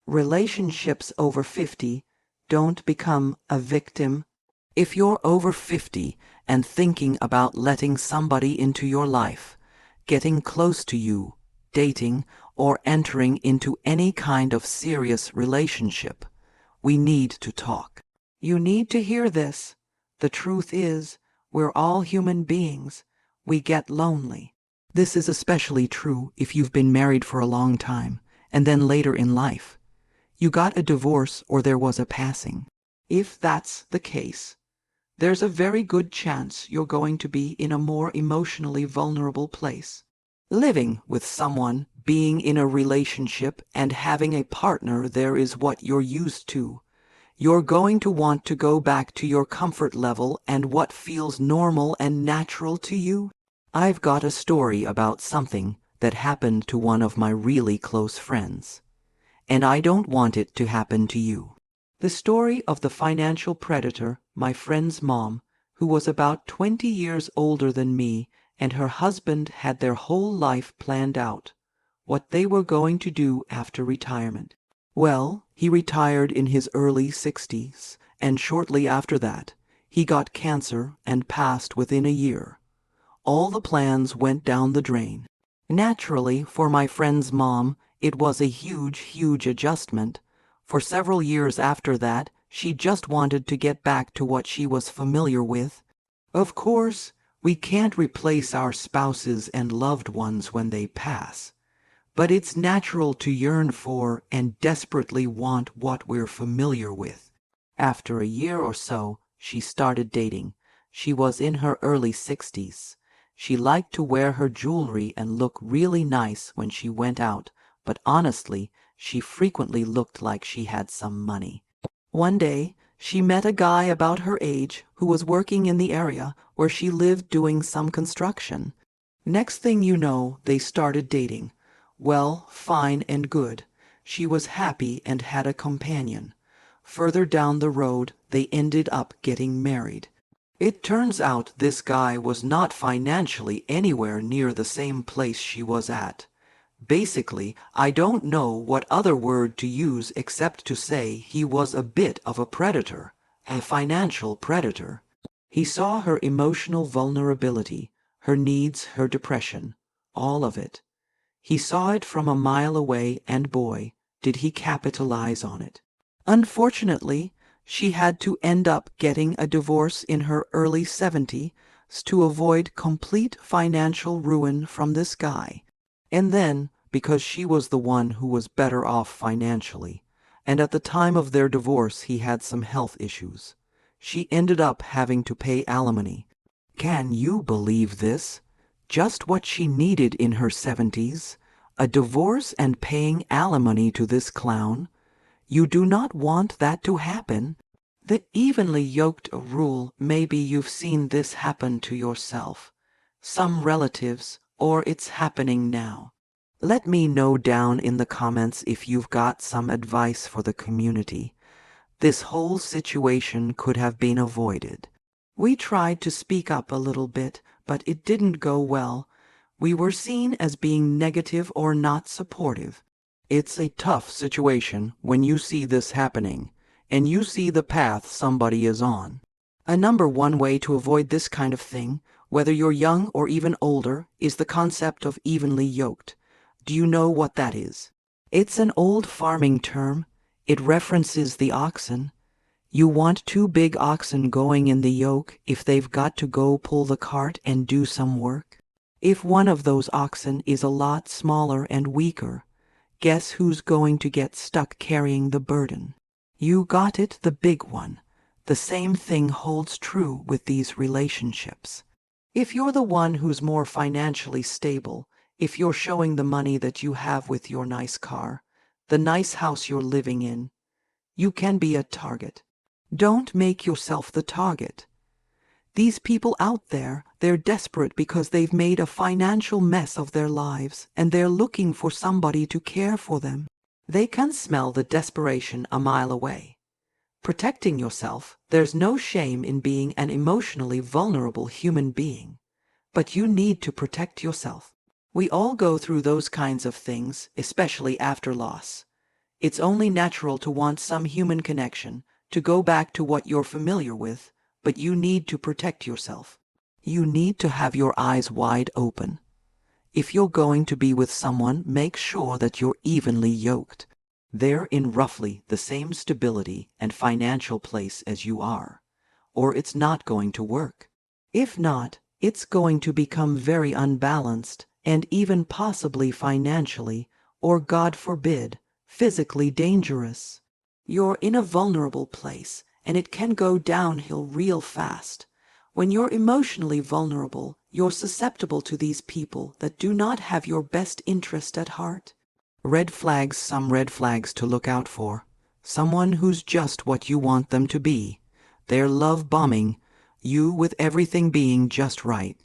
Relationships over 50 don't become a victim. If you're over 50 and thinking about letting somebody into your life, getting close to you, dating, or entering into any kind of serious relationship, we need to talk. You need to hear this. The truth is, we're all human beings. We get lonely. This is especially true if you've been married for a long time, and then later in life, you got a divorce or there was a passing. If that's the case, there's a very good chance you're going to be in a more emotionally vulnerable place. Living with someone, being in a relationship, and having a partner there is what you're used to. You're going to want to go back to your comfort level and what feels normal and natural to you. I've got a story about something that happened to one of my really close friends, and I don't want it to happen to you. The story of the financial predator, my friend's mom, who was about 20 years older than me, and her husband had their whole life planned out, what they were going to do after retirement. Well, he retired in his early 60s, and shortly after that, he got cancer and passed within a year. All the plans went down the drain. Naturally, for my friend's mom, it was a huge adjustment. For several years after that, she just wanted to get back to what she was familiar with. Of course, we can't replace our spouses and loved ones when they pass, but it's natural to yearn for and desperately want what we're familiar with. After a year or so, she started dating. She was in her early 60s. She liked to wear her jewelry and look really nice when she went out, but honestly, she frequently looked like she had some money. One day, she met a guy about her age who was working in the area where she lived doing some construction. Next thing you know, they started dating. Well, fine and good. She was happy and had a companion. Further down the road, they ended up getting married. It turns out this guy was not financially anywhere near the same place she was at. Basically, I don't know what other word to use except to say he was a bit of a predator, a financial predator. He saw her emotional vulnerability, her needs, her depression, all of it. He saw it from a mile away, and boy, did he capitalize on it. Unfortunately, she had to end up getting a divorce in her early 70s to avoid complete financial ruin from this guy. And then, because she was the one who was better off financially, and at the time of their divorce he had some health issues, she ended up having to pay alimony. Can you believe this? Just what she needed in her 70s, a divorce and paying alimony to this clown. You do not want that to happen. The evenly yoked rule, maybe you've seen this happen to yourself, some relatives, or it's happening now. Let me know down in the comments if you've got some advice for the community. This whole situation could have been avoided. We tried to speak up a little bit, but it didn't go well. We were seen as being negative or not supportive. It's a tough situation when you see this happening, and you see the path somebody is on. A number one way to avoid this kind of thing, whether you're young or even older, is the concept of evenly yoked. Do you know what that is? It's an old farming term. It references the oxen. You want two big oxen going in the yoke if they've got to go pull the cart and do some work. If one of those oxen is a lot smaller and weaker, guess who's going to get stuck carrying the burden? You got it, the big one. The same thing holds true with these relationships. If you're the one who's more financially stable, if you're showing the money that you have with your nice car, the nice house you're living in, you can be a target. Don't make yourself the target. These people out there, they're desperate because they've made a financial mess of their lives, and they're looking for somebody to care for them. They can smell the desperation a mile away. Protecting yourself, there's no shame in being an emotionally vulnerable human being. But you need to protect yourself. We all go through those kinds of things, especially after loss. It's only natural to want some human connection, to go back to what you're familiar with, but you need to protect yourself. You need to have your eyes wide open. If you're going to be with someone, make sure that you're evenly yoked. They're in roughly the same stability and financial place as you are, or it's not going to work. If not, it's going to become very unbalanced and even possibly financially, or God forbid, physically dangerous. You're in a vulnerable place, and it can go downhill real fast. When you're emotionally vulnerable, you're susceptible to these people that do not have your best interest at heart. Red flags, some red flags to look out for. Someone who's just what you want them to be. They're love bombing you with everything being just right.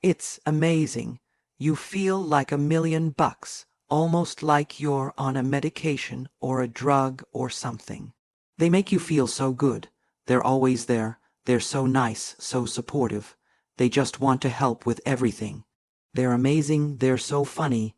It's amazing. You feel like $1,000,000, almost like you're on a medication or a drug or something. They make you feel so good. They're always there. They're so nice, so supportive. They just want to help with everything. They're amazing. They're so funny.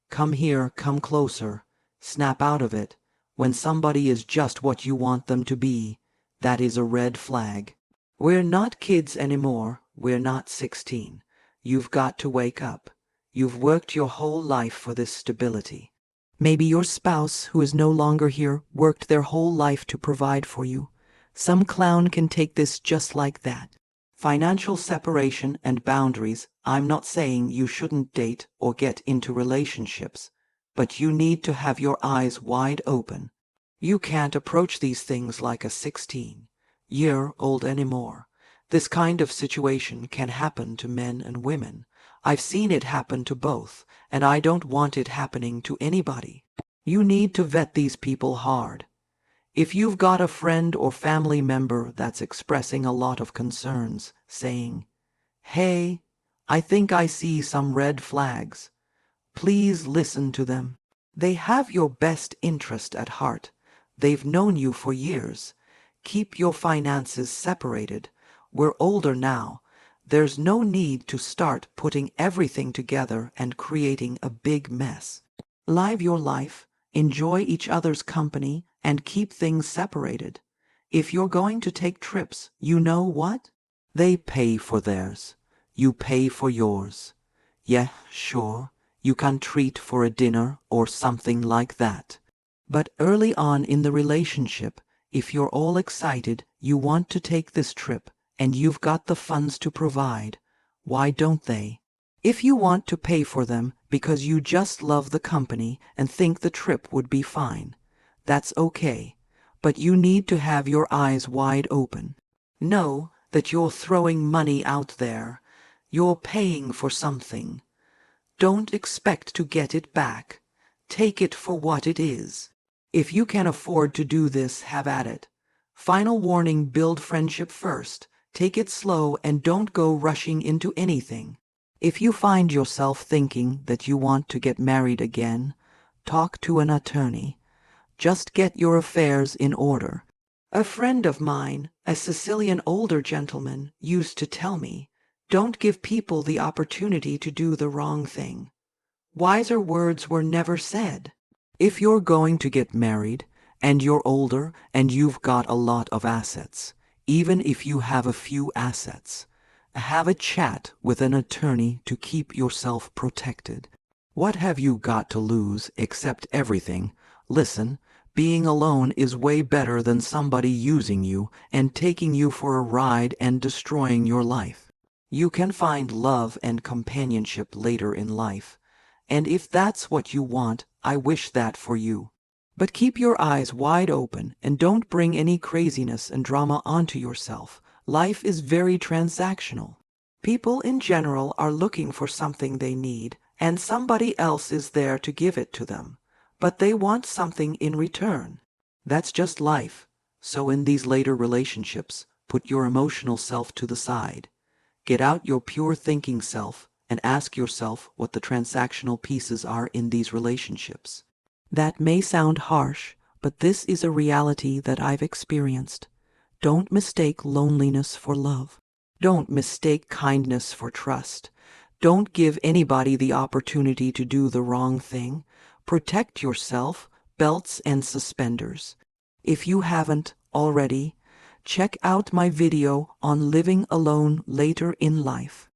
Come here, come closer. Snap out of it. When somebody is just what you want them to be, that is a red flag. We're not kids anymore. We're not 16. You've got to wake up. You've worked your whole life for this stability. Maybe your spouse, who is no longer here, worked their whole life to provide for you. Some clown can take this just like that. Financial separation and boundaries. I'm not saying you shouldn't date or get into relationships, but you need to have your eyes wide open. You can't approach these things like a 16-year-old anymore. This kind of situation can happen to men and women. I've seen it happen to both, and I don't want it happening to anybody. You need to vet these people hard. If you've got a friend or family member that's expressing a lot of concerns, saying, "Hey, I think I see some red flags," please listen to them. They have your best interest at heart. They've known you for years. Keep your finances separated. We're older now. There's no need to start putting everything together and creating a big mess. Live your life, enjoy each other's company, and keep things separated. If you're going to take trips, you know what? They pay for theirs. You pay for yours. Yeah, sure, you can treat for a dinner or something like that. But early on in the relationship, if you're all excited, you want to take this trip, and you've got the funds to provide, why don't they? If you want to pay for them because you just love the company and think the trip would be fine, that's okay. But you need to have your eyes wide open. Know that you're throwing money out there. You're paying for something. Don't expect to get it back. Take it for what it is. If you can afford to do this, have at it. Final warning: build friendship first. Take it slow and don't go rushing into anything. If you find yourself thinking that you want to get married again, talk to an attorney. Just get your affairs in order. A friend of mine, a Sicilian older gentleman, used to tell me, "Don't give people the opportunity to do the wrong thing." Wiser words were never said. If you're going to get married, and you're older, and you've got a lot of assets, even if you have a few assets, have a chat with an attorney to keep yourself protected. What have you got to lose except everything? Listen, being alone is way better than somebody using you and taking you for a ride and destroying your life. You can find love and companionship later in life, and if that's what you want, I wish that for you. But keep your eyes wide open and don't bring any craziness and drama onto yourself. Life is very transactional. People in general are looking for something they need, and somebody else is there to give it to them. But they want something in return. That's just life. So in these later relationships, put your emotional self to the side. Get out your pure thinking self and ask yourself what the transactional pieces are in these relationships. That may sound harsh, but this is a reality that I've experienced. Don't mistake loneliness for love. Don't mistake kindness for trust. Don't give anybody the opportunity to do the wrong thing. Protect yourself, belts and suspenders. If you haven't already, check out my video on living alone later in life.